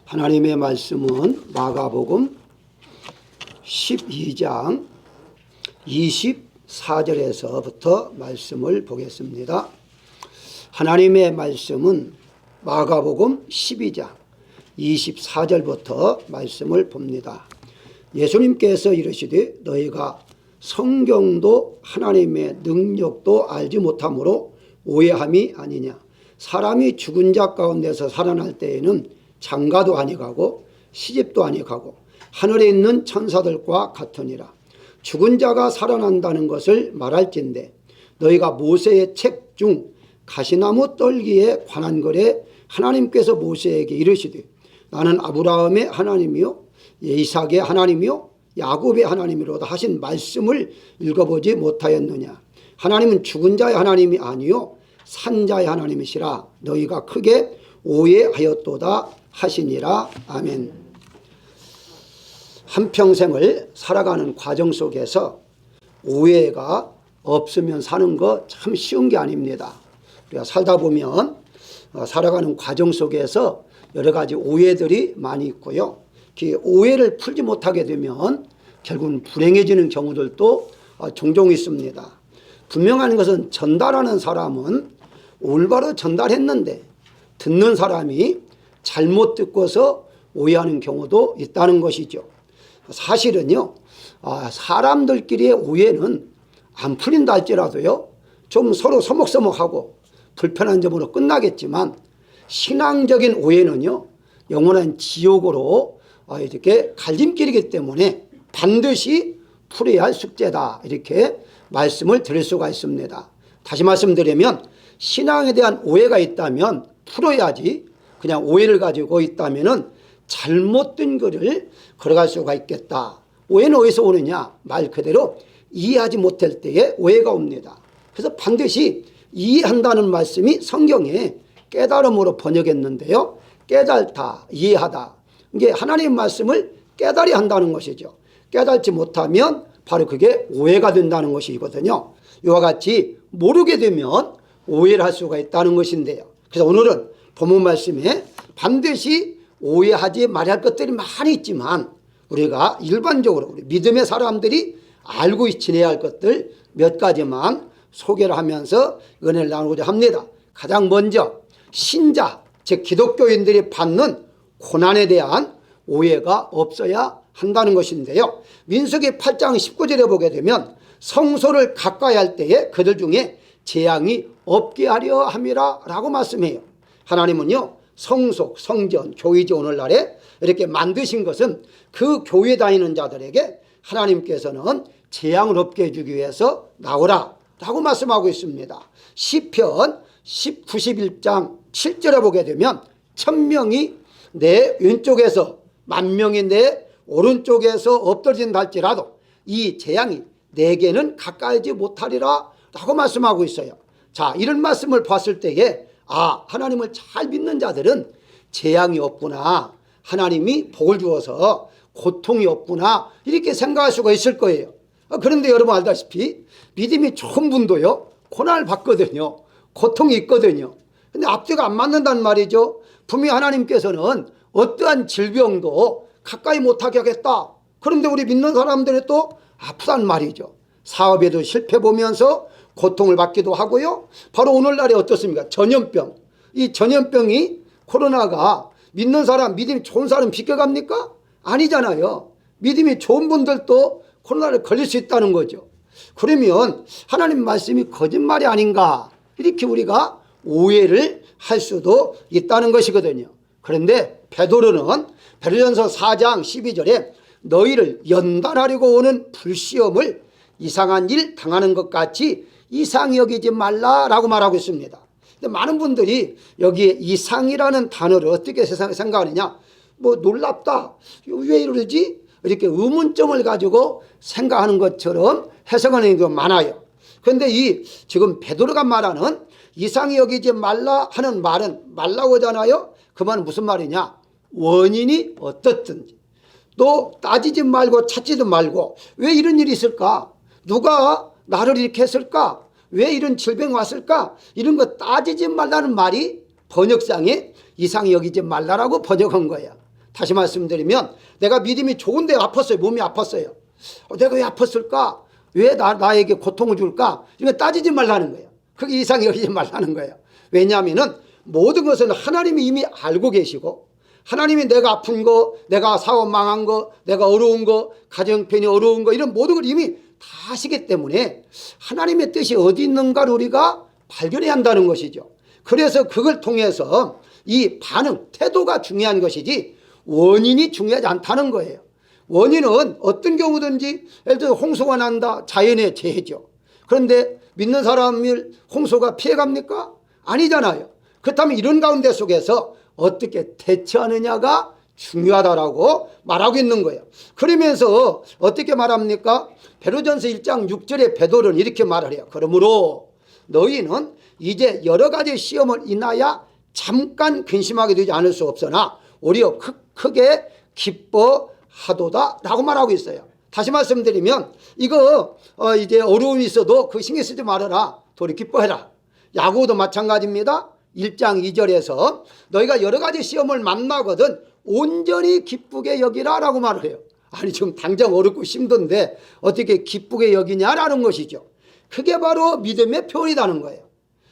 하나님의 말씀은 마가복음 12장 24절에서부터 말씀을 보겠습니다. 하나님의 말씀은 마가복음 12장 24절부터 말씀을 봅니다. 예수님께서 이르시되 너희가 성경도 하나님의 능력도 알지 못함으로 오해함이 아니냐. 사람이 죽은 자 가운데서 살아날 때에는 장가도 아니가고 시집도 아니가고 하늘에 있는 천사들과 같으니라. 죽은 자가 살아난다는 것을 말할진대 너희가 모세의 책 중 가시나무 떨기에 관한 글에 하나님께서 모세에게 이르시되 나는 아브라함의 하나님이요 이삭의 하나님이요 야곱의 하나님이로다 하신 말씀을 읽어보지 못하였느냐. 하나님은 죽은 자의 하나님이 아니요 산 자의 하나님이시라 너희가 크게 오해하였도다 하시니라. 아멘. 한평생을 살아가는 과정 속에서 오해가 없으면 사는 거 참 쉬운 게 아닙니다. 우리가 살다 보면 살아가는 과정 속에서 여러 가지 오해들이 많이 있고요. 그 오해를 풀지 못하게 되면 결국은 불행해지는 경우들도 종종 있습니다. 분명한 것은 전달하는 사람은 올바로 전달했는데 듣는 사람이 잘못 듣고서 오해하는 경우도 있다는 것이죠. 사실은요, 사람들끼리의 오해는 안 풀린다 할지라도요, 좀 서로 서먹서먹하고 불편한 점으로 끝나겠지만 신앙적인 오해는요, 영원한 지옥으로 이렇게 갈림길이기 때문에 반드시 풀어야 할 숙제다. 이렇게 말씀을 드릴 수가 있습니다. 다시 말씀드리면 신앙에 대한 오해가 있다면 풀어야지 그냥 오해를 가지고 있다면 잘못된 것을 걸어갈 수가 있겠다. 오해는 어디서 오느냐? 말 그대로 이해하지 못할 때에 오해가 옵니다. 그래서 반드시 이해한다는 말씀이 성경에 깨달음으로 번역했는데요. 깨달다, 이해하다. 이게 하나님의 말씀을 깨달아야 한다는 것이죠. 깨달지 못하면 바로 그게 오해가 된다는 것이거든요. 이와 같이 모르게 되면 오해를 할 수가 있다는 것인데요. 그래서 오늘은 본문 말씀에 반드시 오해하지 말아야 할 것들이 많이 있지만 우리가 일반적으로 우리 믿음의 사람들이 알고 지내야 할 것들 몇 가지만 소개를 하면서 은혜를 나누고자 합니다. 가장 먼저 신자, 즉 기독교인들이 받는 고난에 대한 오해가 없어야 한다는 것인데요. 민수기 8장 19절에 보게 되면 성소를 가까이 할 때에 그들 중에 재앙이 없게 하려 함이라 라고 말씀해요. 하나님은요, 성속, 성전, 교회지 오늘날에 이렇게 만드신 것은 그 교회 다니는 자들에게 하나님께서는 재앙을 없게 해주기 위해서 나오라 라고 말씀하고 있습니다. 시편 91장 7절에 보게 되면 1000명이 내 왼쪽에서 10,000명이 내 오른쪽에서 엎드러진다 할지라도 이 재앙이 내게는 가까이지 못하리라 라고 말씀하고 있어요. 자, 이런 말씀을 봤을 때에 하나님을 잘 믿는 자들은 재앙이 없구나, 하나님이 복을 주어서 고통이 없구나 이렇게 생각할 수가 있을 거예요. 그런데 여러분 알다시피 믿음이 좋은 분도요 고난을 받거든요. 고통이 있거든요. 근데 앞뒤가 안 맞는단 말이죠. 분명히 하나님께서는 어떠한 질병도 가까이 못하게 하겠다. 그런데 우리 믿는 사람들이 또 아프단 말이죠. 사업에도 실패 보면서 고통을 받기도 하고요. 바로 오늘날에 어떻습니까? 전염병. 이 전염병이 코로나가 믿는 사람, 믿음이 좋은 사람 비껴갑니까? 아니잖아요. 믿음이 좋은 분들도 코로나를 걸릴 수 있다는 거죠. 그러면 하나님 말씀이 거짓말이 아닌가 이렇게 우리가 오해를 할 수도 있다는 것이거든요. 그런데 베드로는 베드로전서 4장 12절에 너희를 연단하려고 오는 불시험을 이상한 일 당하는 것 같이 이상히 여기지 말라라고 말하고 있습니다. 근데 많은 분들이 여기에 이상이라는 단어를 어떻게 세상에 생각하느냐, 뭐 놀랍다, 왜 이러지, 이렇게 의문점을 가지고 생각하는 것처럼 해석하는 게 많아요. 그런데 이 지금 베드로가 말하는 이상히 여기지 말라 하는 말은 말라고 하잖아요. 그 말은 무슨 말이냐, 원인이 어떻든지 또 따지지 말고 찾지도 말고 왜 이런 일이 있을까, 누가 나를 이렇게 했을까, 왜 이런 질병이 왔을까, 이런 거 따지지 말라는 말이 번역상에 이상히 여기지 말라라고 번역한 거야. 다시 말씀드리면 내가 믿음이 좋은데 아팠어요. 몸이 아팠어요. 내가 왜 아팠을까? 왜 나에게 고통을 줄까? 이거 따지지 말라는 거예요. 그게 이상히 여기지 말라는 거예요. 왜냐하면 모든 것은 하나님이 이미 알고 계시고, 하나님이 내가 아픈 거, 내가 사업 망한 거, 내가 어려운 거, 가정편이 어려운 거, 이런 모든 걸 이미 다 아시기 때문에 하나님의 뜻이 어디 있는가를 우리가 발견해야 한다는 것이죠. 그래서 그걸 통해서 이 반응, 태도가 중요한 것이지 원인이 중요하지 않다는 거예요. 원인은 어떤 경우든지, 예를 들어 홍수가 난다, 자연의 재해죠. 그런데 믿는 사람을 홍수가 피해갑니까? 아니잖아요. 그렇다면 이런 가운데 속에서 어떻게 대처하느냐가 중요하다라고 말하고 있는 거예요. 그러면서 어떻게 말합니까? 베드로전서 1장 6절에 베드로는 이렇게 말을 해요. 그러므로 너희는 이제 여러 가지 시험을 인하여 잠깐 근심하게 되지 않을 수 없으나 오히려 크게 기뻐하도다 라고 말하고 있어요. 다시 말씀드리면 이거 이제 어려움이 있어도 그 신경 쓰지 말아라. 도리 기뻐해라. 야고보도 마찬가지입니다. 1장 2절에서 너희가 여러 가지 시험을 만나거든 온전히 기쁘게 여기라 라고 말을 해요. 아니 지금 당장 어렵고 힘든데 어떻게 기쁘게 여기냐라는 것이죠. 그게 바로 믿음의 표현이라는 거예요.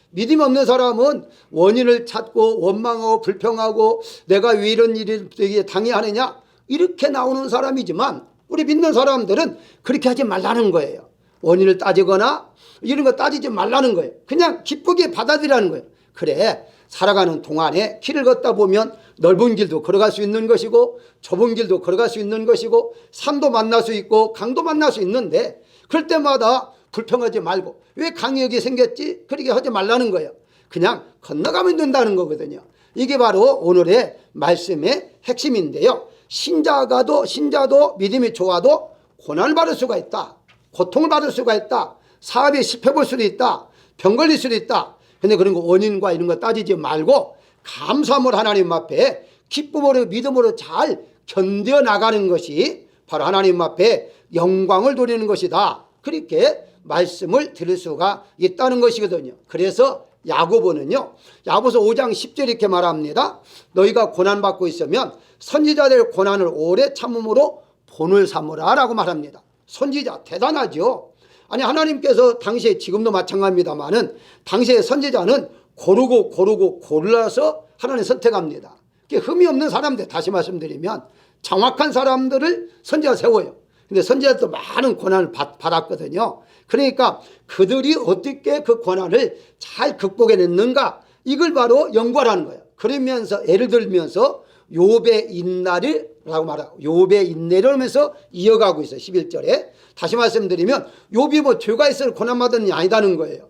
믿음 없는 사람은 원인을 찾고 원망하고 불평하고 내가 왜 이런 일을 당해야 하느냐 이렇게 나오는 사람이지만, 우리 믿는 사람들은 그렇게 하지 말라는 거예요. 원인을 따지거나 이런 거 따지지 말라는 거예요. 그냥 기쁘게 받아들이라는 거예요. 그래, 살아가는 동안에 길을 걷다 보면 넓은 길도 걸어갈 수 있는 것이고 좁은 길도 걸어갈 수 있는 것이고 산도 만날 수 있고 강도 만날 수 있는데, 그럴 때마다 불평하지 말고 왜 강이 여기 생겼지? 그렇게 하지 말라는 거예요. 그냥 건너가면 된다는 거거든요. 이게 바로 오늘의 말씀의 핵심인데요. 신자도 믿음이 좋아도 고난을 받을 수가 있다. 고통을 받을 수가 있다. 사업에 실패볼 수도 있다. 병 걸릴 수도 있다. 근데 그런 거 원인과 이런 거 따지지 말고 감사함으로 하나님 앞에 기쁨으로 믿음으로 잘 견뎌나가는 것이 바로 하나님 앞에 영광을 돌리는 것이다. 그렇게 말씀을 들을 수가 있다는 것이거든요. 그래서 야고보는요, 야고보서 5장 10절 이렇게 말합니다. 너희가 고난받고 있으면 선지자들의 고난을 오래 참음으로 본을 삼으라 라고 말합니다. 선지자 대단하죠. 아니 하나님께서 당시에, 지금도 마찬가지입니다만은 당시에 선지자는 고르고 골라서 하나님 선택합니다. 그게 흠이 없는 사람들, 다시 말씀드리면 정확한 사람들을 선지자 세워요. 근데 선지자도 많은 고난을 받았거든요. 그러니까 그들이 어떻게 그 고난을 잘 극복해냈는가, 이걸 바로 연구하라는 거예요. 그러면서 예를 들면서 욥의 인내라고 말하고 욥의 인내를 하면서 이어가고 있어요. 11절에 다시 말씀드리면 욥이 뭐 죄가 있어서 고난받았느냐 아니다는 거예요.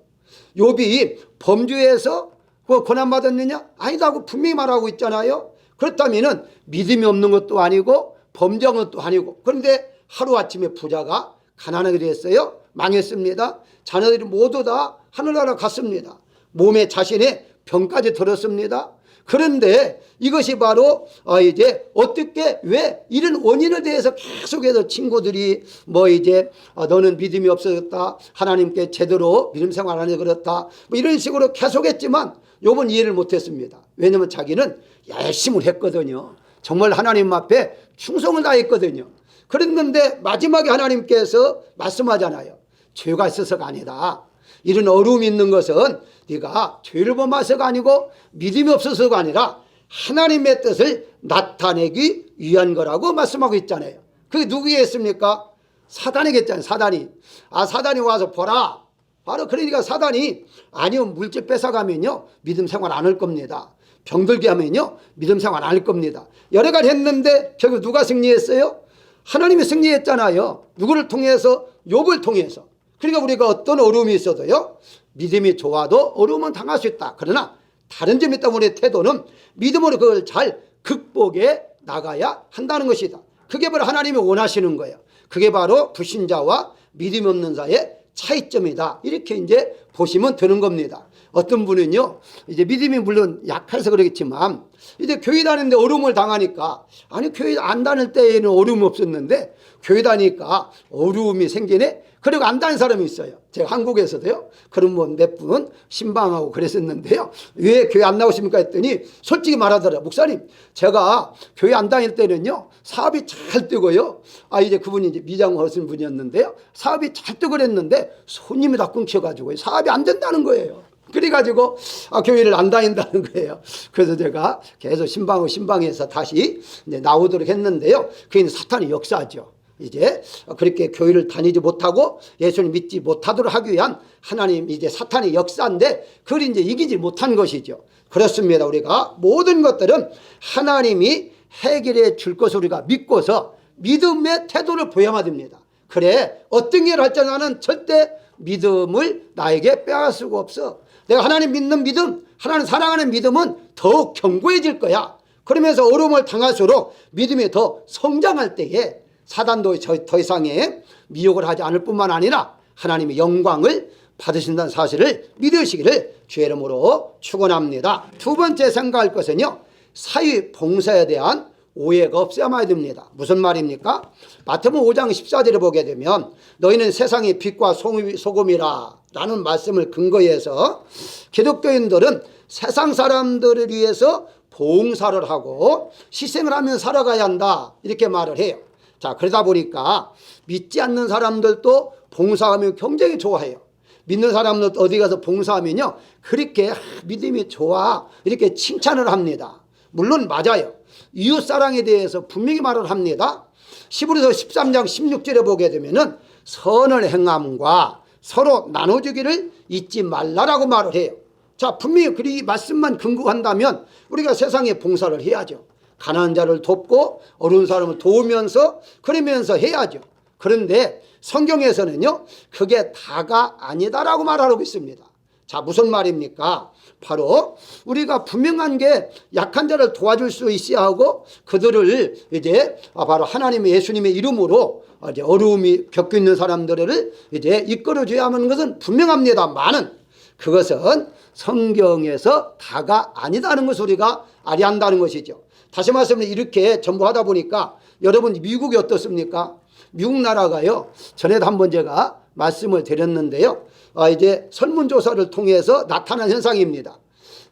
욥이 범죄해서 고난받았느냐 아니다고 분명히 말하고 있잖아요. 그렇다면 믿음이 없는 것도 아니고 범죄한 것도 아니고, 그런데 하루아침에 부자가 가난하게 됐어요. 망했습니다. 자녀들이 모두 다 하늘나라 갔습니다. 몸에 자신의 병까지 들었습니다. 그런데 이것이 바로 이제 어떻게 왜 이런 원인에 대해서 계속해서 친구들이 뭐 이제 너는 믿음이 없어졌다, 하나님께 제대로 믿음 생활 안 해서 그렇다, 뭐 이런 식으로 계속했지만 욥은 이해를 못했습니다. 왜냐하면 자기는 열심을 했거든요. 정말 하나님 앞에 충성을 다했거든요. 그랬는데 마지막에 하나님께서 말씀하잖아요. 죄가 있어서가 아니다. 이런 어려움이 있는 것은 네가 죄를 범해서가 아니고 믿음이 없어서가 아니라 하나님의 뜻을 나타내기 위한 거라고 말씀하고 있잖아요. 그게 누구에게 했습니까? 사단에게 했잖아요. 사단이 와서 보라. 바로 그러니까 사단이 아니요, 물질 뺏어가면요 믿음 생활 안 할 겁니다. 병들게 하면요 믿음 생활 안 할 겁니다. 여러 가지 했는데 결국 누가 승리했어요? 하나님이 승리했잖아요. 누구를 통해서? 욥을 통해서. 그러니까 우리가 어떤 어려움이 있어도요 믿음이 좋아도 어려움은 당할 수 있다. 그러나 다른 점이 있다면 우리의 태도는 믿음으로 그걸 잘 극복해 나가야 한다는 것이다. 그게 바로 하나님이 원하시는 거예요. 그게 바로 불신자와 믿음이 없는 자의 차이점이다. 이렇게 이제 보시면 되는 겁니다. 어떤 분은요 이제 믿음이 물론 약해서 그러겠지만 이제 교회 다니는데 어려움을 당하니까, 아니 교회 안 다닐 때에는 어려움이 없었는데 교회 다니니까 어려움이 생기네. 그리고 안 다닌 사람이 있어요. 제가 한국에서도요. 그런 분 몇 분 신방하고 그랬었는데요. 왜 교회 안 나오십니까 했더니 솔직히 말하더라고요. 목사님, 제가 교회 안 다닐 때는요. 사업이 잘 뜨고요. 이제 그분이 이제 미장 하신 분이었는데요. 사업이 잘 뜨고 그랬는데 손님이 다 끊겨가지고 사업이 안 된다는 거예요. 그래가지고 교회를 안 다닌다는 거예요. 그래서 제가 계속 신방에서 다시 이제 나오도록 했는데요. 그게 사탄의 역사죠. 이제 그렇게 교회를 다니지 못하고 예수님 믿지 못하도록 하기 위한 하나님 이제 사탄의 역사인데 그걸 이제 이기지 못한 것이죠. 그렇습니다. 우리가 모든 것들은 하나님이 해결해 줄 것을 우리가 믿고서 믿음의 태도를 보여야 됩니다. 그래 어떤 일을 할지 나는 절대 믿음을 나에게 빼앗을 수가 없어. 내가 하나님 믿는 믿음, 하나님 사랑하는 믿음은 더욱 견고해질 거야. 그러면서 어려움을 당할수록 믿음이 더 성장할 때에 사단도 더 이상의 미혹을 하지 않을 뿐만 아니라 하나님의 영광을 받으신다는 사실을 믿으시기를 주의 이름으로 축원합니다. 두 번째 생각할 것은요. 사회 봉사에 대한 오해가 없어야만 됩니다. 무슨 말입니까? 마태복음 5장 14절에 보게 되면 너희는 세상의 빛과 소금이라 라는 말씀을 근거해서 기독교인들은 세상 사람들을 위해서 봉사를 하고 희생을 하면서 살아가야 한다 이렇게 말을 해요. 자, 그러다 보니까 믿지 않는 사람들도 봉사하면 굉장히 좋아해요. 믿는 사람들 어디 가서 봉사하면요 그렇게 믿음이 좋아 이렇게 칭찬을 합니다. 물론 맞아요. 이웃사랑에 대해서 분명히 말을 합니다. 히브리서 13장 16절에 보게 되면은 선을 행함과 서로 나눠주기를 잊지 말라라고 말을 해요. 자, 분명히 이 말씀만 근거한다면 우리가 세상에 봉사를 해야죠. 가난한 자를 돕고 어려운 사람을 도우면서 그러면서 해야죠. 그런데 성경에서는요 그게 다가 아니다라고 말하고 있습니다. 자, 무슨 말입니까? 바로 우리가 분명한 게 약한 자를 도와줄 수 있어야 하고 그들을 이제 바로 하나님의 예수님의 이름으로 이제 어려움이 겪고 있는 사람들을 이제 이끌어줘야 하는 것은 분명합니다만은 그것은 성경에서 다가 아니다는 것을 우리가 알아야 한다는 것이죠. 다시 말씀을 이렇게 전부 하다 보니까 여러분 미국이 어떻습니까? 미국 나라가요 전에도 한번 제가 말씀을 드렸는데요. 이제 설문조사를 통해서 나타난 현상입니다.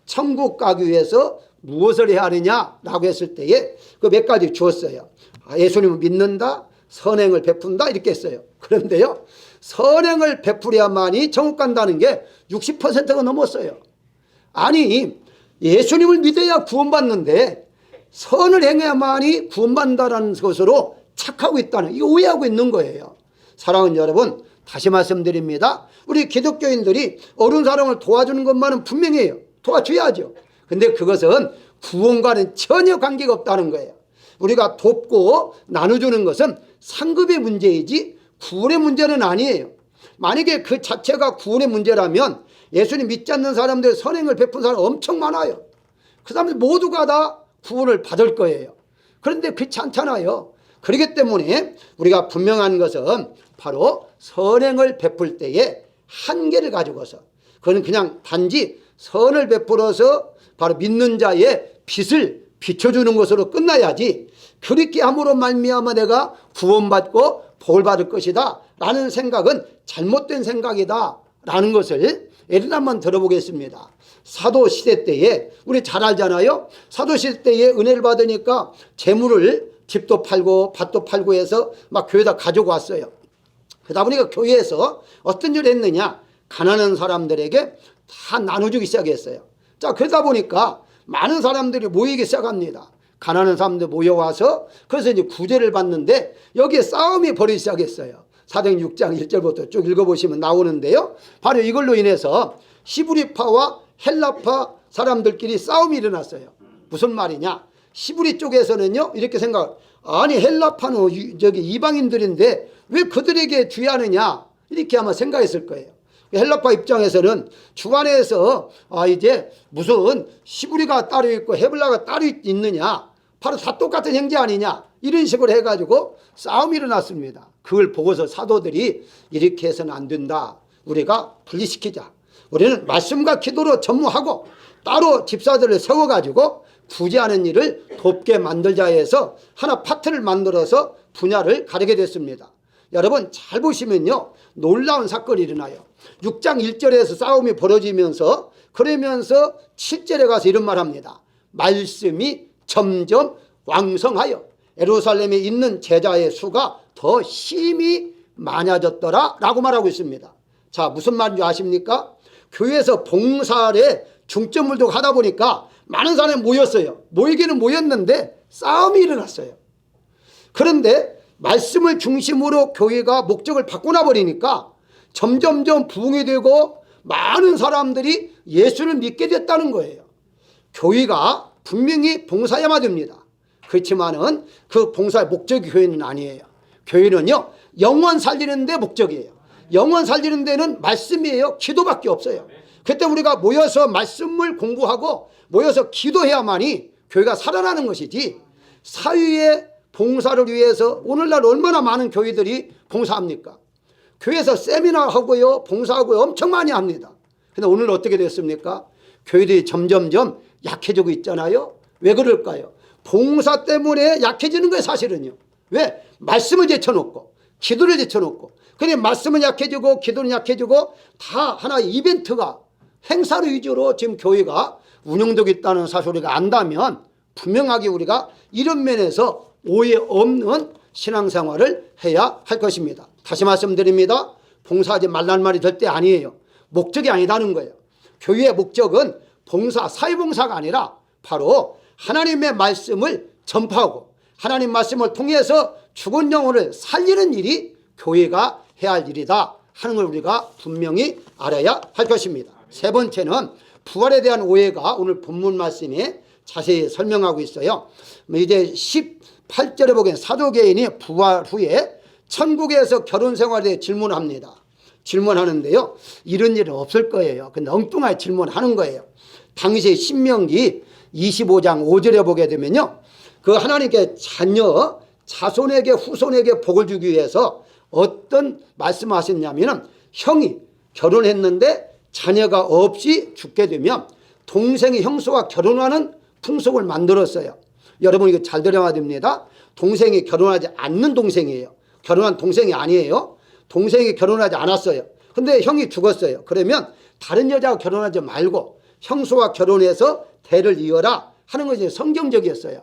천국 가기 위해서 무엇을 해야 하느냐라고 했을 때에 그 몇 가지 주었어요. 예수님을 믿는다, 선행을 베푼다 이렇게 했어요. 그런데요 선행을 베풀어야만이 천국 간다는 게 60%가 넘었어요. 아니 예수님을 믿어야 구원받는데 선을 행해야만이 구원받는다는 것으로 착하고 있다는 이거 오해하고 있는 거예요. 사랑하는 여러분 다시 말씀드립니다. 우리 기독교인들이 어려운 사람을 도와주는 것만은 분명해요. 도와줘야죠. 근데 그것은 구원과는 전혀 관계가 없다는 거예요. 우리가 돕고 나눠주는 것은 상급의 문제이지 구원의 문제는 아니에요. 만약에 그 자체가 구원의 문제라면 예수님 믿지 않는 사람들 선행을 베푼 사람 엄청 많아요. 그 사람들 모두가 다 구원을 받을 거예요. 그런데 그렇지 않잖아요. 그렇기 때문에 우리가 분명한 것은 바로 선행을 베풀 때에 한계를 가지고서 그건 그냥 단지 선을 베풀어서 바로 믿는 자의 빛을 비춰주는 것으로 끝나야지 그렇게 함으로 말미암아 내가 구원받고 복을 받을 것이다 라는 생각은 잘못된 생각이다 라는 것을 예를 한번 들어보겠습니다. 사도시대 때에 우리 잘 알잖아요. 사도시대 때에 은혜를 받으니까 재물을 집도 팔고 밭도 팔고 해서 막 교회에다 가지고 왔어요. 그러다 보니까 교회에서 어떤 일을 했느냐 가난한 사람들에게 다 나눠주기 시작했어요. 자, 그러다 보니까 많은 사람들이 모이기 시작합니다. 가난한 사람들 모여와서 그래서 이제 구제를 받는데 여기에 싸움이 벌이기 시작했어요. 사도행전 6장 1절부터 쭉 읽어보시면 나오는데요. 바로 이걸로 인해서 히브리파와 헬라파 사람들끼리 싸움이 일어났어요. 무슨 말이냐? 히브리 쪽에서는요 이렇게 생각, 아니 헬라파는 저기 이방인들인데 왜 그들에게 주의하느냐 이렇게 아마 생각했을 거예요. 헬라파 입장에서는 주관에서 이제 무슨 히브리가 따로 있고 헤블라가 따로 있느냐, 바로 다 똑같은 형제 아니냐 이런 식으로 해가지고 싸움이 일어났습니다. 그걸 보고서 사도들이 이렇게 해서는 안 된다, 우리가 분리시키자, 우리는 말씀과 기도로 전무하고 따로 집사들을 세워가지고 구제하는 일을 돕게 만들자 해서 하나 파트를 만들어서 분야를 가르게 됐습니다. 여러분 잘 보시면요, 놀라운 사건이 일어나요. 6장 1절에서 싸움이 벌어지면서, 그러면서 7절에 가서 이런 말 합니다. 말씀이 점점 왕성하여 예루살렘에 있는 제자의 수가 더 심히 많아졌더라 라고 말하고 있습니다. 자, 무슨 말인지 아십니까? 교회에서 봉사에 중점을 두고 하다 보니까 많은 사람이 모였어요. 모이기는 모였는데 싸움이 일어났어요. 그런데 말씀을 중심으로 교회가 목적을 바꾸나 버리니까 점점점 부흥이 되고 많은 사람들이 예수를 믿게 됐다는 거예요. 교회가 분명히 봉사해야만 됩니다. 그렇지만은 그 봉사의 목적이 교회는 아니에요. 교회는요, 영혼 살리는 데 목적이에요. 영혼 살리는 데는 말씀이에요. 기도밖에 없어요. 그때 우리가 모여서 말씀을 공부하고 모여서 기도해야만이 교회가 살아나는 것이지, 사회의 봉사를 위해서 오늘날 얼마나 많은 교회들이 봉사합니까? 교회에서 세미나 하고요, 봉사하고요, 엄청 많이 합니다. 근데 오늘 어떻게 됐습니까? 교회들이 점점점 약해지고 있잖아요. 왜 그럴까요? 봉사 때문에 약해지는 거예요, 사실은요. 왜? 말씀을 제쳐놓고 기도를 제쳐놓고, 그냥 말씀은 약해지고 기도는 약해지고 다 하나의 이벤트가, 행사를 위주로 지금 교회가 운영되고 있다는 사실 우리가 안다면 분명하게 우리가 이런 면에서 오해 없는 신앙생활을 해야 할 것입니다. 다시 말씀드립니다. 봉사하지 말라는 말이 절대 아니에요. 목적이 아니다는 거예요. 교회의 목적은 봉사, 사회봉사가 아니라 바로 하나님의 말씀을 전파하고 하나님 말씀을 통해서 죽은 영혼을 살리는 일이 교회가 해야 할 일이다 하는 걸 우리가 분명히 알아야 할 것입니다. 세 번째는 부활에 대한 오해가 오늘 본문 말씀에 자세히 설명하고 있어요. 이제 18절에 보기엔 사도계인이 부활 후에 천국에서 결혼 생활에 대해 질문합니다. 질문하는데요, 이런 일은 없을 거예요. 근데 엉뚱하게 질문하는 거예요. 당시 신명기 25장 5절에 보게 되면요, 그 하나님께 자녀 자손에게 후손에게 복을 주기 위해서 어떤 말씀을 하셨냐면, 형이 결혼했는데 자녀가 없이 죽게 되면 동생이 형수와 결혼하는 풍속을 만들었어요. 여러분 이거 잘 들어야 됩니다. 동생이 결혼하지 않는 동생이에요. 결혼한 동생이 아니에요. 동생이 결혼하지 않았어요. 근데 형이 죽었어요. 그러면 다른 여자와 결혼하지 말고 형수와 결혼해서 대를 이어라 하는 것이 성경적이었어요.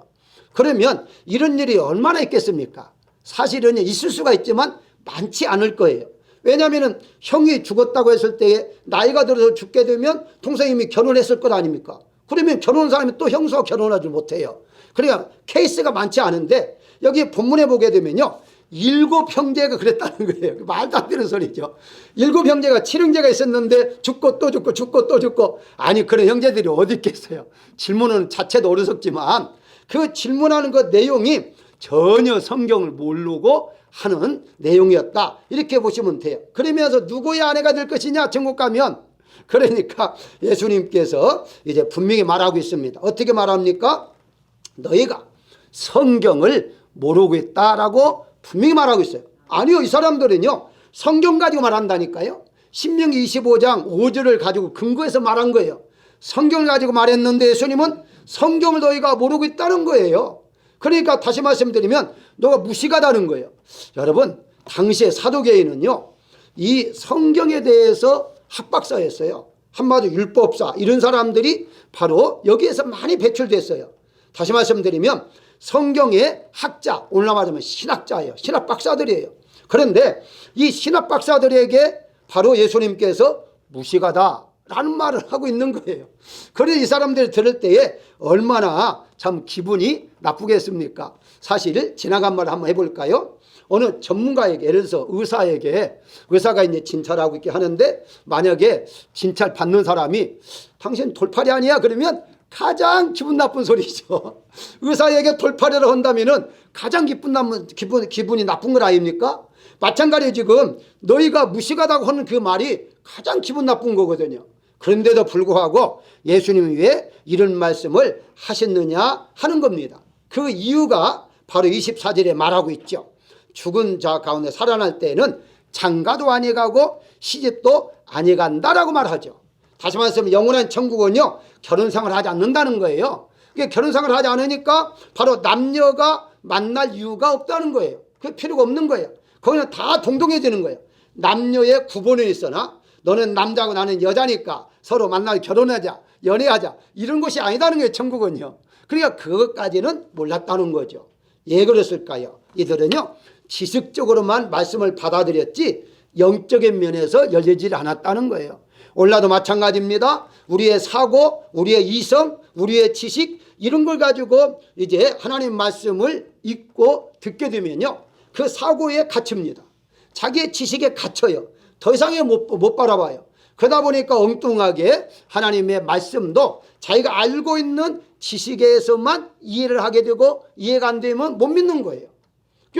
그러면 이런 일이 얼마나 있겠습니까? 사실은 있을 수가 있지만 많지 않을 거예요. 왜냐하면 형이 죽었다고 했을 때에 나이가 들어서 죽게 되면 동생이 이미 결혼했을 것 아닙니까? 그러면 결혼한 사람이 또 형수와 결혼하지 못해요. 그러니까 케이스가 많지 않은데 여기 본문에 보게 되면요, 7 형제가 그랬다는 거예요. 말도 안 되는 소리죠. 7 형제가 7형제가 있었는데 죽고 또 죽고 죽고 또 죽고. 아니 그런 형제들이 어디 있겠어요. 질문은 자체도 어리석지만 그 질문하는 것 내용이 전혀 성경을 모르고 하는 내용이었다, 이렇게 보시면 돼요. 그러면서 누구의 아내가 될 것이냐, 천국 가면. 그러니까 예수님께서 이제 분명히 말하고 있습니다. 어떻게 말합니까? 너희가 성경을 모르고 있다라고 분명히 말하고 있어요. 아니요, 이 사람들은요 성경 가지고 말한다니까요. 신명기 25장 5절을 가지고 근거해서 말한 거예요. 성경을 가지고 말했는데 예수님은 성경을 너희가 모르고 있다는 거예요. 그러니까 다시 말씀드리면 너가 무식하다는 거예요. 여러분 당시에 사도계인은요 이 성경에 대해서 학박사였어요. 한마디로 율법사, 이런 사람들이 바로 여기에서 많이 배출됐어요. 다시 말씀드리면 성경의 학자, 오늘날 말하면 신학자예요. 신학 박사들이에요. 그런데 이 신학 박사들에게 바로 예수님께서 무식하다라는 말을 하고 있는 거예요. 그래서 이 사람들이 들을 때에 얼마나 참 기분이 나쁘겠습니까? 사실 지나간 말을 한번 해볼까요? 어느 전문가에게, 예를 들어서 의사에게, 의사가 이제 진찰하고 있게 하는데 만약에 진찰 받는 사람이 당신 돌팔이 아니야? 그러면 가장 기분 나쁜 소리죠. 의사에게 돌팔이를 한다면은 가장 기분이 나쁜 걸 아닙니까? 마찬가지로 지금 너희가 무식하다고 하는 그 말이 가장 기분 나쁜 거거든요. 그런데도 불구하고 예수님이 왜 이런 말씀을 하셨느냐 하는 겁니다. 그 이유가 바로 24절에 말하고 있죠. 죽은 자 가운데 살아날 때에는 장가도 아니 가고 시집도 아니 간다라고 말하죠. 다시 말하면 영원한 천국은요 결혼생활을 하지 않는다는 거예요. 결혼생활을 하지 않으니까 바로 남녀가 만날 이유가 없다는 거예요. 그 필요가 없는 거예요. 거기는 다 동등해지는 거예요. 남녀의 구분은 있으나 너는 남자고 나는 여자니까 서로 만나서 결혼하자, 연애하자, 이런 것이 아니다는 거예요, 천국은요. 그러니까 그것까지는 몰랐다는 거죠. 왜 그랬을까요? 이들은요, 지식적으로만 말씀을 받아들였지 영적인 면에서 열리지 않았다는 거예요. 오늘도 마찬가지입니다. 우리의 사고, 우리의 이성, 우리의 지식, 이런 걸 가지고 이제 하나님 말씀을 읽고 듣게 되면요, 그 사고에 갇힙니다. 자기의 지식에 갇혀요. 더 이상의 못 바라봐요. 그러다 보니까 엉뚱하게 하나님의 말씀도 자기가 알고 있는 지식에서만 이해를 하게 되고, 이해가 안 되면 못 믿는 거예요.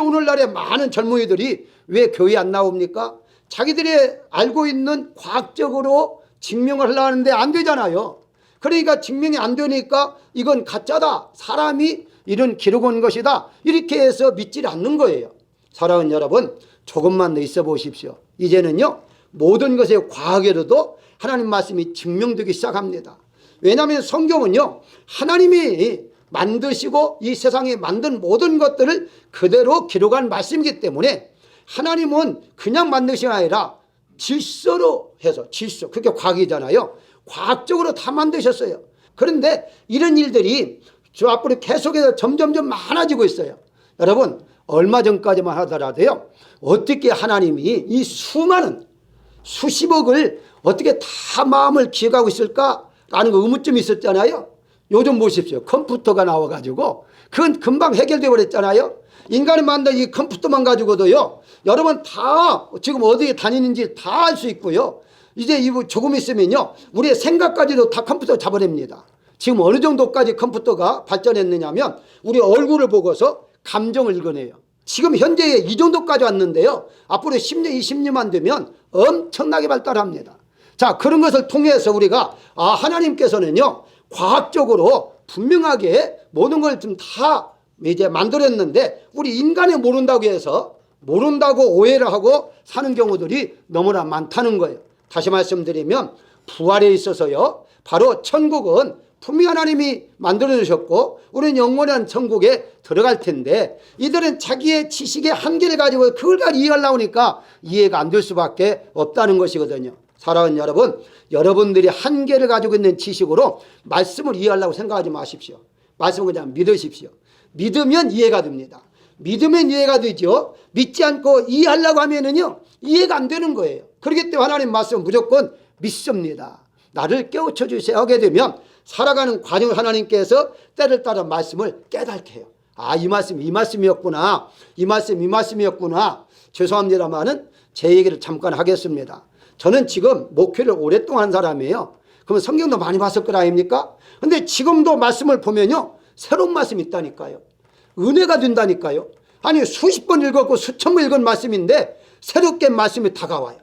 오늘날에 많은 젊은이들이 왜 교회 안 나옵니까? 자기들이 알고 있는 과학적으로 증명을 하려고 하는데 안 되잖아요. 그러니까 증명이 안 되니까 이건 가짜다, 사람이 이런 기록한 것이다, 이렇게 해서 믿지 않는 거예요. 사랑하는 여러분, 조금만 더 있어 보십시오. 이제는요, 모든 것의 과학에도 하나님 말씀이 증명되기 시작합니다. 왜냐하면 성경은요, 하나님이 만드시고 이 세상에 만든 모든 것들을 그대로 기록한 말씀이기 때문에 하나님은 그냥 만드신 게 아니라 질서로 해서, 질서, 그게 과학이잖아요. 과학적으로 다 만드셨어요. 그런데 이런 일들이 저 앞으로 계속해서 점점점 많아지고 있어요. 여러분, 얼마 전까지만 하더라도요, 어떻게 하나님이 이 수많은 수십억을 어떻게 다 마음을 기억하고 있을까라는 거 의문점이 있었잖아요. 요즘 보십시오. 컴퓨터가 나와가지고 그건 금방 해결되어 버렸잖아요. 인간이 만든 이 컴퓨터만 가지고도요, 여러분 다 지금 어디에 다니는지 다 알 수 있고요. 이제 조금 있으면요, 우리의 생각까지도 다 컴퓨터 잡아냅니다. 지금 어느 정도까지 컴퓨터가 발전했느냐면 우리 얼굴을 보고서 감정을 읽어내요. 지금 현재 이 정도까지 왔는데요, 앞으로 10년, 20년만 되면 엄청나게 발달합니다. 자, 그런 것을 통해서 우리가 하나님께서는요, 과학적으로 분명하게 모든 걸 좀 다 이제 만들었는데 우리 인간이 모른다고 해서 모른다고 오해를 하고 사는 경우들이 너무나 많다는 거예요. 다시 말씀드리면 부활에 있어서요, 바로 천국은 분명히 하나님이 만들어 주셨고 우리는 영원한 천국에 들어갈 텐데, 이들은 자기의 지식의 한계를 가지고 그걸 이해하려고 하니까 이해가 안 될 수밖에 없다는 것이거든요. 사랑하는 여러분, 여러분들이 한계를 가지고 있는 지식으로 말씀을 이해하려고 생각하지 마십시오. 말씀을 그냥 믿으십시오. 믿으면 이해가 됩니다. 믿으면 이해가 되죠. 믿지 않고 이해하려고 하면은요, 이해가 안 되는 거예요. 그렇기 때문에 하나님 말씀은 무조건 믿습니다. 나를 깨우쳐 주세요 하게 되면 살아가는 과정을 하나님께서 때를 따라 말씀을 깨닫게 해요. 이 말씀이었구나. 이 말씀이었구나. 죄송합니다만은 제 얘기를 잠깐 하겠습니다. 저는 지금 목회를 오랫동안 한 사람이에요. 그러면 성경도 많이 봤을 거 아닙니까? 근데 지금도 말씀을 보면요, 새로운 말씀이 있다니까요. 은혜가 된다니까요. 아니, 수십 번 읽었고 수천 번 읽은 말씀인데 새롭게 말씀이 다가와요.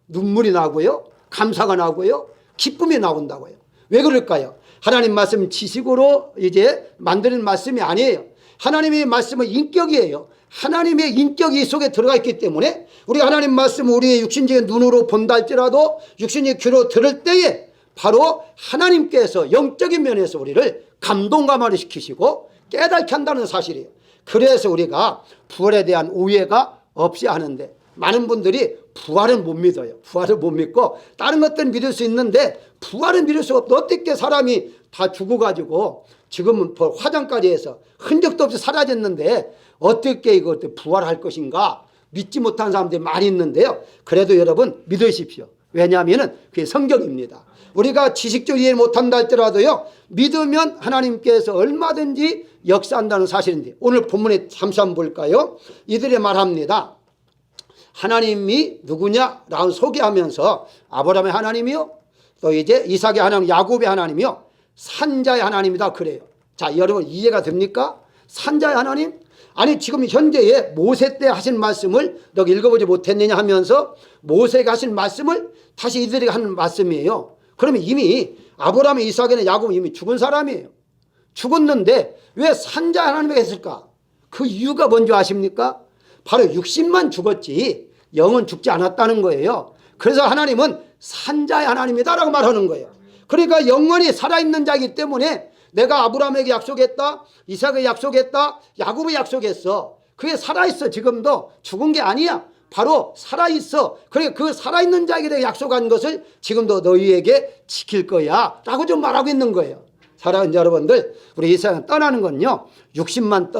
눈물이 나고요, 감사가 나고요, 기쁨이 나온다고요. 왜 그럴까요? 하나님 말씀 지식으로 이제 만드는 말씀이 아니에요. 하나님의 말씀은 인격이에요. 하나님의 인격이 이 속에 들어가 있기 때문에 우리가 하나님 말씀을 우리의 육신적인 눈으로 본다 할지라도 육신의 귀로 들을 때에 바로 하나님께서 영적인 면에서 우리를 감동감화를 시키시고 깨닫게 한다는 사실이에요. 그래서 우리가 부활에 대한 오해가 없이 하는데, 많은 분들이 부활은 못 믿어요. 부활을 못 믿고 다른 것들은 믿을 수 있는데 부활은 믿을 수가 없다. 어떻게 사람이 다 죽어가지고 지금은 화장까지 해서 흔적도 없이 사라졌는데 어떻게 이것들 부활할 것인가 믿지 못한 사람들이 많이 있는데요. 그래도 여러분 믿으십시오. 왜냐하면 그게 성경입니다. 우리가 지식적으로 이해 못한다 할지라도요, 믿으면 하나님께서 얼마든지 역사한다는 사실인데, 오늘 본문에 잠시 한번 볼까요? 이들이 말합니다. 하나님이 누구냐라고 소개하면서 아브라함의 하나님이요, 또 이제 이삭의 하나님, 야곱의 하나님이요, 산자의 하나님이다 그래요. 자, 여러분 이해가 됩니까? 산자의 하나님? 아니, 지금 현재의 모세 때 하신 말씀을 너 읽어보지 못했느냐 하면서 모세가 하신 말씀을 다시 이들에게 하는 말씀이에요. 그러면 이미 아브라함, 이삭이나 야곱은 이미 죽은 사람이에요. 죽었는데 왜 산자 하나님에게 했을까? 그 이유가 뭔지 아십니까? 바로 육신만 죽었지 영은 죽지 않았다는 거예요. 그래서 하나님은 산자의 하나님이다라고 말하는 거예요. 그러니까 영원히 살아있는 자이기 때문에 내가 아브라함에게 약속했다, 이삭에게 약속했다, 야곱에 약속했어. 그게 살아있어. 지금도 죽은 게 아니야. 바로 살아있어. 그래, 그 살아있는 자에게 약속한 것을 지금도 너희에게 지킬 거야 라고 좀 말하고 있는 거예요. 사랑하는 여러분들, 우리 이 세상 떠나는 건요, 육신만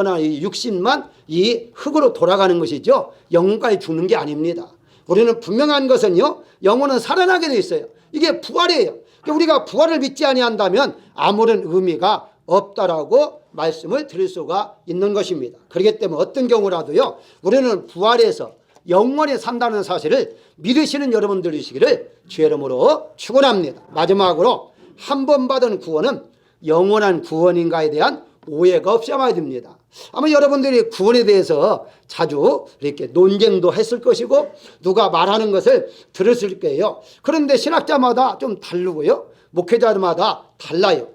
이 흙으로 돌아가는 것이죠, 영혼까지 죽는 게 아닙니다. 우리는 분명한 것은요, 영혼은 살아나게 돼 있어요. 이게 부활이에요. 우리가 부활을 믿지 아니한다면 아무런 의미가 없다라고 말씀을 드릴 수가 있는 것입니다. 그렇기 때문에 어떤 경우라도요, 우리는 부활해서 영원히 산다는 사실을 믿으시는 여러분들이시기를 주의 이름으로 축원합니다. 마지막으로 한 번 받은 구원은 영원한 구원인가에 대한 오해가 없어야 됩니다. 아마 여러분들이 구원에 대해서 자주 이렇게 논쟁도 했을 것이고 누가 말하는 것을 들었을 거예요. 그런데 신학자마다 좀 다르고요, 목회자마다 달라요.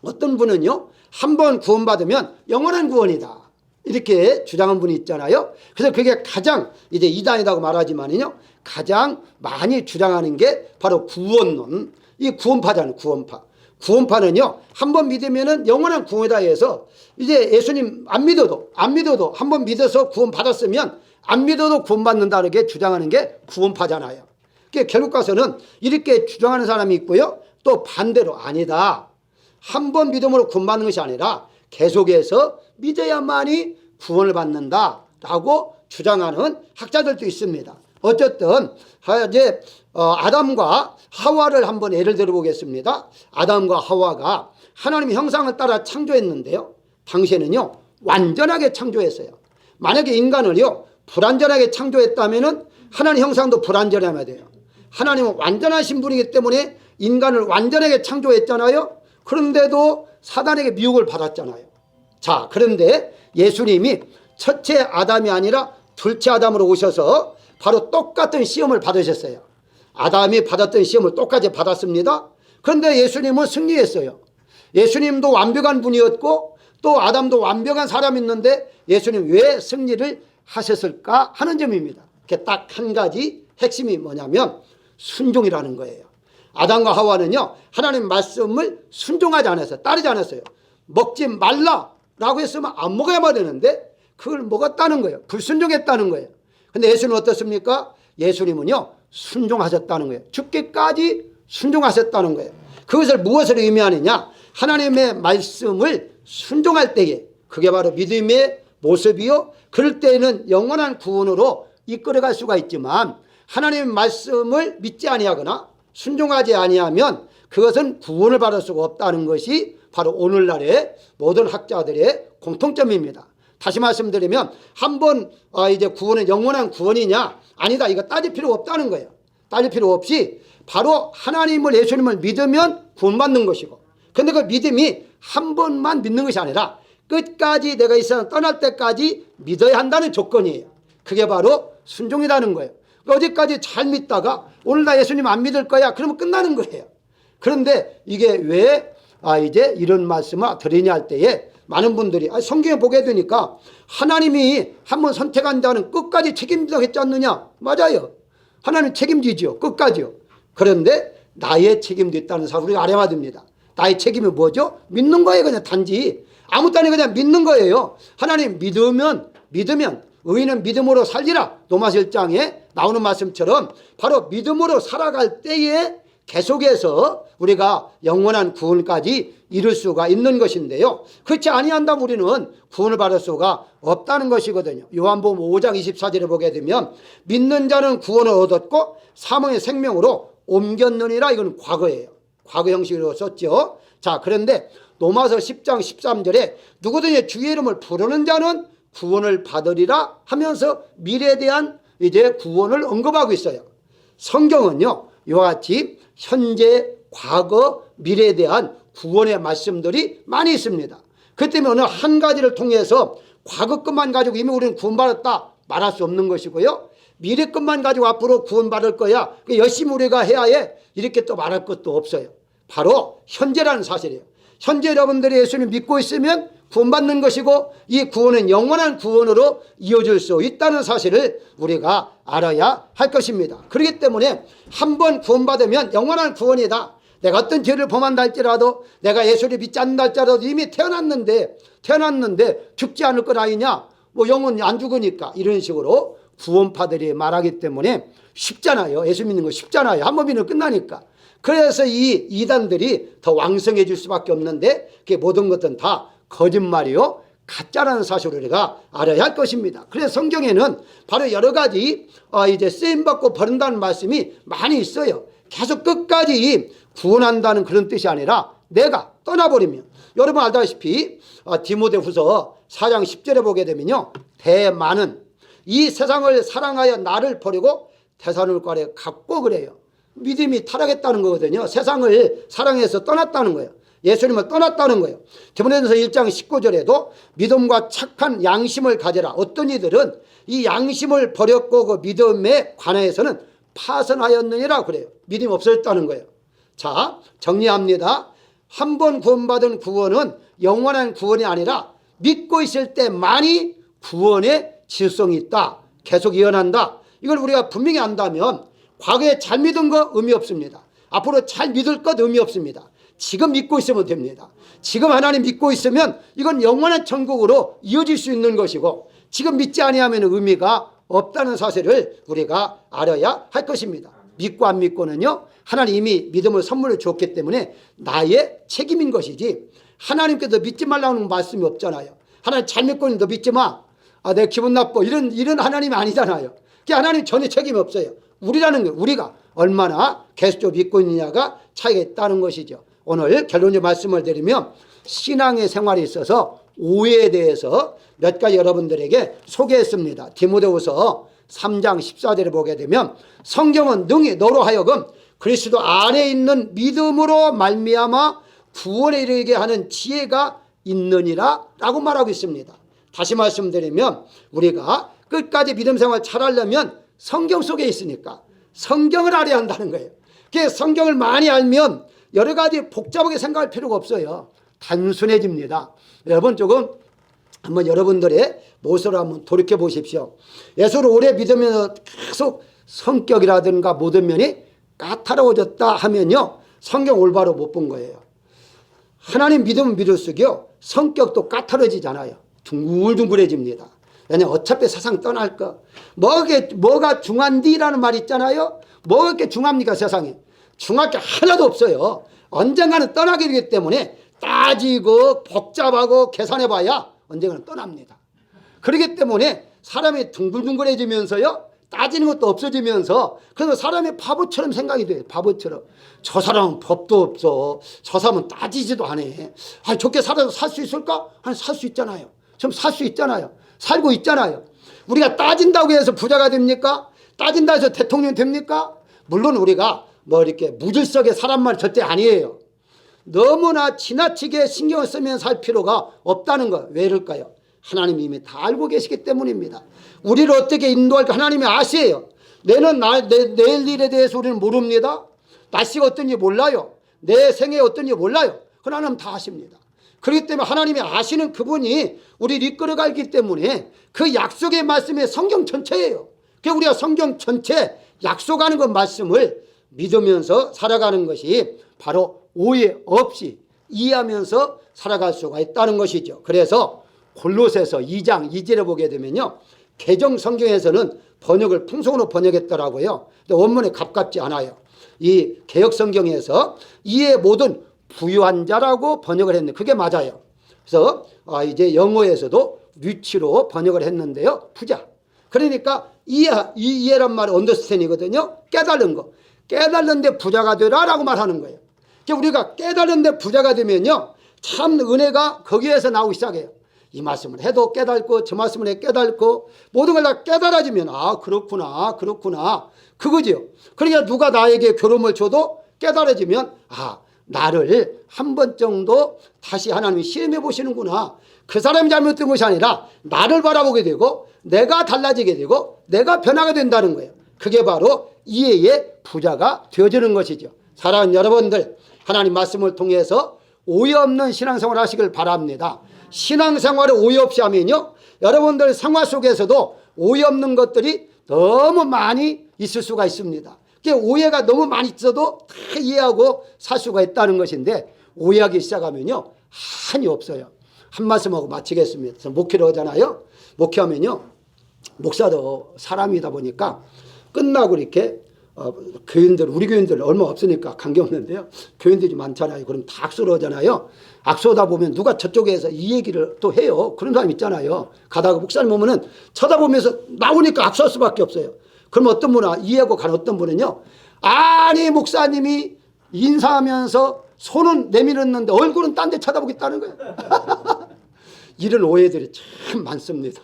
어떤 분은요, 한 번 구원받으면 영원한 구원이다 이렇게 주장한 분이 있잖아요. 그래서 그게 가장 이제 이단이라고 말하지만요, 가장 많이 주장하는 게 바로 구원론, 이 구원파잖아요. 구원파는요, 한 번 믿으면은 영원한 구원이다 해서 이제 예수님 안 믿어도 한 번 믿어서 구원 받았으면 안 믿어도 구원 받는다는 게 주장하는 게 구원파잖아요. 그러니까 결국 가서는 이렇게 주장하는 사람이 있고요, 또 반대로 아니다. 한 번 믿음으로 구원 받는 것이 아니라 계속해서 믿어야만이 구원을 받는다라고 주장하는 학자들도 있습니다. 어쨌든 이제 아담과 하와를 한번 예를 들어보겠습니다. 아담과 하와가 하나님의 형상을 따라 창조했는데요, 당시에는요 완전하게 창조했어요. 만약에 인간을요 불완전하게 창조했다면은 하나님 형상도 불완전해야 돼요. 하나님은 완전하신 분이기 때문에 인간을 완전하게 창조했잖아요. 그런데도 사단에게 미혹을 받았잖아요. 자, 그런데 예수님이 첫째 아담이 아니라 둘째 아담으로 오셔서 바로 똑같은 시험을 받으셨어요. 아담이 받았던 시험을 똑같이 받았습니다. 그런데 예수님은 승리했어요. 예수님도 완벽한 분이었고 또 아담도 완벽한 사람이었는데 예수님 왜 승리를 하셨을까 하는 점입니다. 딱 한 가지 핵심이 뭐냐면 순종이라는 거예요. 아담과 하와는요 하나님 말씀을 순종하지 않았어요. 따르지 않았어요. 먹지 말라라고 했으면 안 먹어야만 되는데 그걸 먹었다는 거예요. 불순종했다는 거예요. 근데 예수님은 어떻습니까? 예수님은요 순종하셨다는 거예요. 죽기까지 순종하셨다는 거예요. 그것을 무엇을 의미하느냐? 하나님의 말씀을 순종할 때에 그게 바로 믿음의 모습이요, 그럴 때에는 영원한 구원으로 이끌어갈 수가 있지만 하나님의 말씀을 믿지 아니하거나 순종하지 아니하면 그것은 구원을 받을 수가 없다는 것이 바로 오늘날의 모든 학자들의 공통점입니다. 다시 말씀드리면 한번 이제 구원은 영원한 구원이냐? 아니다. 이거 따질 필요 없다는 거예요. 따질 필요 없이 바로 하나님을, 예수님을 믿으면 구원받는 것이고, 근데 그 믿음이 한 번만 믿는 것이 아니라 끝까지 내가 이 세상 떠날 때까지 믿어야 한다는 조건이에요. 그게 바로 순종이라는 거예요. 어제까지 잘 믿다가 오늘 나 예수님 안 믿을 거야 그러면 끝나는 거예요. 그런데 이게 왜 이제 이런 말씀을 드리냐 할 때에 많은 분들이 성경에 보게 되니까 하나님이 한번 선택한 자는 끝까지 책임지다고 했지 않느냐? 맞아요. 하나님 책임지죠. 끝까지요. 그런데 나의 책임도 있다는 사실 우리가 알아야 됩니다. 나의 책임이 뭐죠? 믿는 거예요. 그냥 단지 아무것도 아니고 그냥 믿는 거예요. 하나님 믿으면 의인은 믿음으로 살리라. 로마서 1장에 나오는 말씀처럼 바로 믿음으로 살아갈 때에 계속해서 우리가 영원한 구원까지 이룰 수가 있는 것인데요, 그렇지 아니한다면 우리는 구원을 받을 수가 없다는 것이거든요. 요한복음 5장 24절에 보게 되면 믿는 자는 구원을 얻었고 사망의 생명으로 옮겼느니라. 이건 과거예요. 과거 형식으로 썼죠. 자, 그런데 로마서 10장 13절에 누구든지 주의 이름을 부르는 자는 구원을 받으리라 하면서 미래에 대한 이제 구원을 언급하고 있어요. 성경은요 이와 같이 현재, 과거, 미래에 대한 구원의 말씀들이 많이 있습니다. 그 때문에 어느 한 가지를 통해서 과거 것만 가지고 이미 우리는 구원받았다 말할 수 없는 것이고요, 미래 것만 가지고 앞으로 구원받을 거야 열심히 우리가 해야 해 이렇게 또 말할 것도 없어요. 바로 현재라는 사실이에요. 현재 여러분들이 예수님 믿고 있으면 구원받는 것이고 이 구원은 영원한 구원으로 이어질 수 있다는 사실을 우리가 알아야 할 것입니다. 그렇기 때문에 한번 구원받으면 영원한 구원이다. 내가 어떤 죄를 범한다 할지라도, 내가 예수를 믿지 않는다 할지라도 이미 태어났는데 죽지 않을 것 아니냐? 뭐 영은 안 죽으니까 이런 식으로 구원파들이 말하기 때문에 쉽잖아요. 예수 믿는 거 쉽잖아요. 한 번 믿으면 끝나니까. 그래서 이 이단들이 더 왕성해질 수밖에 없는데 그게 모든 것은 다 거짓말이요 가짜라는 사실을 우리가 알아야 할 것입니다. 그래서 성경에는 바로 여러 가지 이제 쓰임받고 버린다는 말씀이 많이 있어요. 계속 끝까지 구원한다는 그런 뜻이 아니라 내가 떠나버리면, 여러분 알다시피 디모데후서 4장 10절에 보게 되면요, 대만은 이 세상을 사랑하여 나를 버리고 데살로니가에 갔고 그래요. 믿음이 타락했다는 거거든요. 세상을 사랑해서 떠났다는 거예요. 예수님을 떠났다는 거예요. 디모데전서 1장 19절에도 믿음과 착한 양심을 가져라. 어떤 이들은 이 양심을 버렸고 그 믿음에 관해서는 파선하였느니라 그래요. 믿음이 없어졌다는 거예요. 자, 정리합니다. 한 번 구원받은 구원은 영원한 구원이 아니라 믿고 있을 때만이 구원의 질성이 있다. 계속 이어난다. 이걸 우리가 분명히 안다면 과거에 잘 믿은 거 의미 없습니다. 앞으로 잘 믿을 것 의미 없습니다. 지금 믿고 있으면 됩니다. 지금 하나님 믿고 있으면 이건 영원한 천국으로 이어질 수 있는 것이고, 지금 믿지 아니하면 의미가 없다는 사실을 우리가 알아야 할 것입니다. 믿고 안 믿고는요, 하나님 이미 믿음을 선물로 줬기 때문에 나의 책임인 것이지, 하나님께서 믿지 말라는 말씀이 없잖아요. 하나님 잘 믿고 있는데 너 믿지 마. 내 기분 나빠. 이런 하나님이 아니잖아요. 그게 하나님 전혀 책임이 없어요. 우리라는 게, 우리가 얼마나 계속 믿고 있느냐가 차이가 있다는 것이죠. 오늘 결론적 말씀을 드리면 신앙의 생활에 있어서 오해에 대해서 몇 가지 여러분들에게 소개했습니다. 디모데후서 3장 14절에 보게 되면 성경은 능히 너로 하여금 그리스도 안에 있는 믿음으로 말미암아 구원에 이르게 하는 지혜가 있느니라 라고 말하고 있습니다. 다시 말씀드리면 우리가 끝까지 믿음 생활 잘하려면 성경 속에 있으니까 성경을 알아야 한다는 거예요. 그래서 성경을 많이 알면 여러 가지 복잡하게 생각할 필요가 없어요. 단순해집니다. 여러분 조금 한번 여러분들의 모습을 한번 돌이켜 보십시오. 예수를 오래 믿으면서 계속 성격이라든가 모든 면이 까다로워졌다 하면요, 성경 올바로 못 본 거예요. 하나님 믿으면 믿을수록요 성격도 까다로워지잖아요. 둥글둥글해집니다. 왜냐하면 어차피 세상 떠날 거. 뭐가 중한디라는 말 있잖아요. 뭐가 이렇게 중합니까 세상에. 중할 게 하나도 없어요. 언젠가는 떠나게 되기 때문에 따지고 복잡하고 계산해봐야 언젠가는 떠납니다. 그렇기 때문에 사람이 둥글둥글해지면서요, 따지는 것도 없어지면서, 그래서 사람이 바보처럼 생각이 돼요. 바보처럼. 저 사람은 법도 없어. 저 사람은 따지지도 않아. 좋게 살아서 살 수 있을까? 살 수 있잖아요. 좀 살 수 있잖아요. 살고 있잖아요. 우리가 따진다고 해서 부자가 됩니까? 따진다고 해서 대통령 됩니까? 물론 우리가 이렇게 무질서하게 사람 말 절대 아니에요. 너무나 지나치게 신경을 쓰면 살 필요가 없다는 거. 왜 이럴까요? 하나님이 이미 다 알고 계시기 때문입니다. 우리를 어떻게 인도할까 하나님이 아세요. 내일 일에 대해서 우리는 모릅니다. 날씨가 어떤지 몰라요. 내 생애 어떤지 몰라요. 그건 하나님 다 아십니다. 그렇기 때문에 하나님이 아시는 그분이 우리를 이끌어가기 때문에 그 약속의 말씀이 성경 전체예요. 그래서 우리가 성경 전체 약속하는 그 말씀을 믿으면서 살아가는 것이 바로 오해 없이 이해하면서 살아갈 수가 있다는 것이죠. 그래서 골로새서 2장 2절에 보게 되면요, 개정 성경에서는 번역을 풍성으로 번역했더라고요. 근데 원문에 가깝지 않아요. 이 개역 성경에서 이의 모든 부유한 자라고 번역을 했는데 그게 맞아요. 그래서 이제 영어에서도 리치로 번역을 했는데요, 부자. 그러니까 이해란 말이 언더스탠이거든요. 깨달은 거. 깨달는데 부자가 되라라고 말하는 거예요. 우리가 깨달는데 부자가 되면요, 참 은혜가 거기에서 나오기 시작해요. 이 말씀을 해도 깨닫고 저 말씀을 해 깨닫고 모든 걸 다 깨달아지면 그렇구나 그거죠. 그러니까 누가 나에게 교훈을 줘도 깨달아지면 나를 한 번 정도 다시 하나님이 시험해 보시는구나. 그 사람이 잘못된 것이 아니라 나를 바라보게 되고 내가 달라지게 되고 내가 변하게 된다는 거예요. 그게 바로 이해의 부자가 되어지는 것이죠. 사랑하는 여러분들, 하나님 말씀을 통해서 오해 없는 신앙생활 하시길 바랍니다. 신앙생활을 오해 없이 하면요, 여러분들 생활 속에서도 오해 없는 것들이 너무 많이 있을 수가 있습니다. 오해가 너무 많이 있어도 다 이해하고 살 수가 있다는 것인데, 오해하기 시작하면요 한이 없어요. 한 말씀하고 마치겠습니다. 목회를 하잖아요. 목회하면요, 목사도 사람이다 보니까 끝나고 이렇게 교인들, 우리 교인들 얼마 없으니까 관계없는데요, 교인들이 많잖아요. 그럼 다 악수를 하잖아요. 악수하다 보면 누가 저쪽에서 이 얘기를 또 해요. 그런 사람 있잖아요. 가다가 목사님 보면은 쳐다보면서 나오니까 악수할 수밖에 없어요. 그럼 어떤 분은 이해하고 간 어떤 분은요, 아니 목사님이 인사하면서 손은 내밀었는데 얼굴은 딴 데 쳐다보겠다는 거예요. 이런 오해들이 참 많습니다.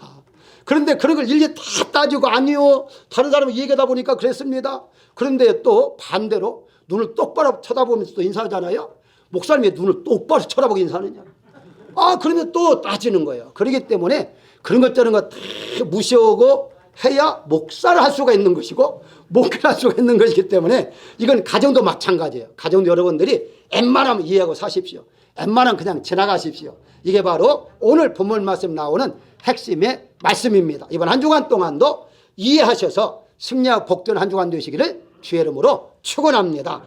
그런데 그런 걸 일일이 다 따지고 아니요, 다른 사람이 얘기하다 보니까 그랬습니다. 그런데 또 반대로 눈을 똑바로 쳐다보면서 또 인사하잖아요. 목사님이 눈을 똑바로 쳐다보고 인사하느냐. 그러면 또 따지는 거예요. 그렇기 때문에 그런 것 저런 거 다 무시하고 해야 목사를 할 수가 있는 것이고 목회를 할 수가 있는 것이기 때문에 이건 가정도 마찬가지예요. 가정도 여러분들이 웬만하면 이해하고 사십시오. 웬만하면 그냥 지나가십시오. 이게 바로 오늘 본문 말씀 나오는 핵심의 말씀입니다. 이번 한 주간 동안도 이해하셔서 승리하고 복된 한 주간 되시기를 주의 이름으로 축원합니다.